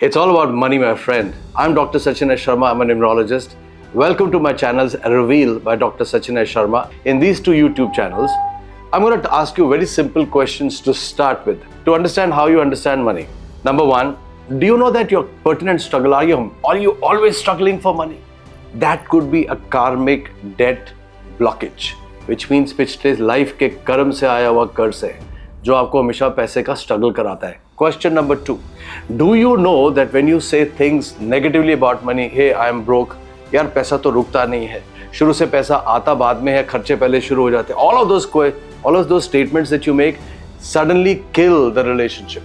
It's all about money, my friend. I'm Dr. Sachin S. Sharma. I'm a numerologist. Welcome to my channels Reveal by Dr. Sachin S. Sharma. In these two YouTube channels, I'm going to ask you very simple questions to start with to understand how you understand money. Number one, do you know that your pertinent struggle, are you always struggling for money? That could be a karmic debt blockage, which means पिछले life के कर्म से आया हुआ कर्ज है जो आपको हमेशा पैसे का स्ट्रगल कराता है. Question number two, do you know that when you say things negatively about money, hey I am broke, यार पैसा तो रुकता नहीं है, शुरू से पैसा आता बाद में है, खर्चे पहले शुरू हो जाते हैं. All of those statements that you make suddenly kill the relationship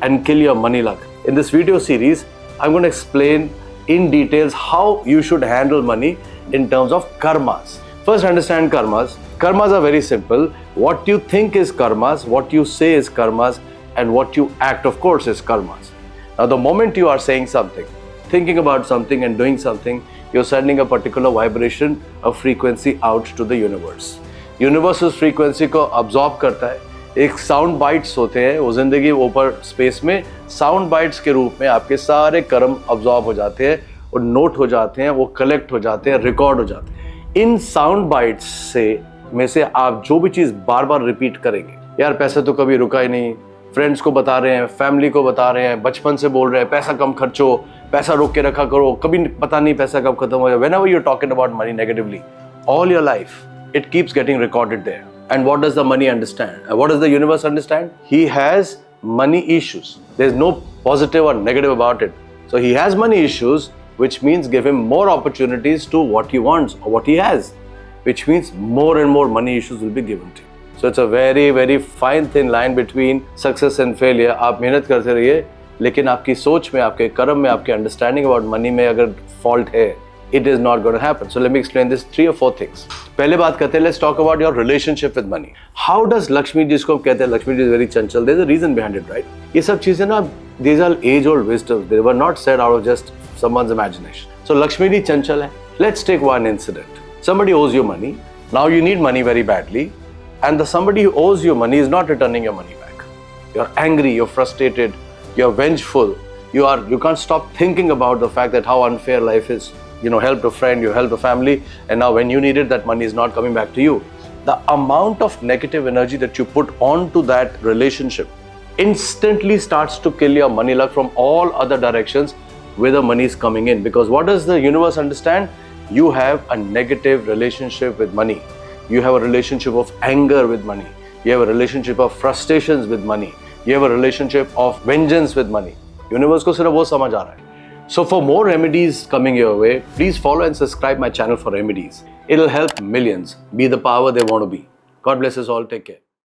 and kill your money luck. In this video series, I'm going to explain in details how you should handle money in terms of karmas. First, understand karmas. Karmas are very simple. What you think is karmas, what you say is karmas, and what you act, of course, is karmas. Now, the moment you are saying something, thinking about something and doing something, you're sending a particular vibration, a frequency out to the universe. Universe उस frequency को absorb करता है. एक sound bites होते हैं, वो जिंदगी ऊपर space में sound bites के रूप में आपके सारे कर्म absorb हो जाते हैं और note हो जाते हैं, वो collect हो जाते हैं, record हो जाते हैं. इन साउंड बाइट्स में से आप जो भी चीज़ बार बार रिपीट करेंगे, यार पैसा तो कभी रुका ही नहीं, फ्रेंड्स को बता रहे हैं, फैमिली को बता रहे हैं, बचपन से बोल रहे हैं पैसा कम खर्चो, पैसा रोक के रखा करो, कभी पता नहीं पैसा कब खत्म हो जाए. Whenever you're talking about money negatively, all your life, it keeps getting recorded there. And what does the money understand? What does the universe understand? He has money issues. There's no positive or negative about it. So he has money issues, which means give him more opportunities to what he wants or what he has, which means more and more money issues will be given to you. So it's a very, very fine thin line between success and failure. आप मेहनत करते रहिए, लेकिन आपकी सोच में, आपके कर्म में, आपके understanding about money में अगर fault है, it is not going to happen. So let me explain this 3 or 4 things. पहले बात करते हैं, let's talk about your relationship with money. How does Lakshmi, जिसको हम कहते हैं Lakshmi is very chanchal, there's a reason behind it, right? ये सब चीजें ना, these are age-old wisdoms. They were not said out of just someone's imagination. So Lakshmi ji chanchal hai. Let's take one incident. Somebody owes you money. Now you need money very badly, and the somebody who owes you money is not returning your money back. You're angry, you're frustrated, you're vengeful. You can't stop thinking about the fact that how unfair life is. You know, helped a friend, you helped a family, and now when you need it, that money is not coming back to you. The amount of negative energy that you put onto that relationship instantly starts to kill your money luck from all other directions where the money is coming in. Because what does the universe understand? You have a negative relationship with money. You have a relationship of anger with money. You have a relationship of frustrations with money. You have a relationship of vengeance with money. Universe को सिर्फ वो समझ आ रहा है. So for more remedies coming your way, please follow and subscribe my channel for remedies. It'll help millions be the power they want to be. God bless us all. Take care.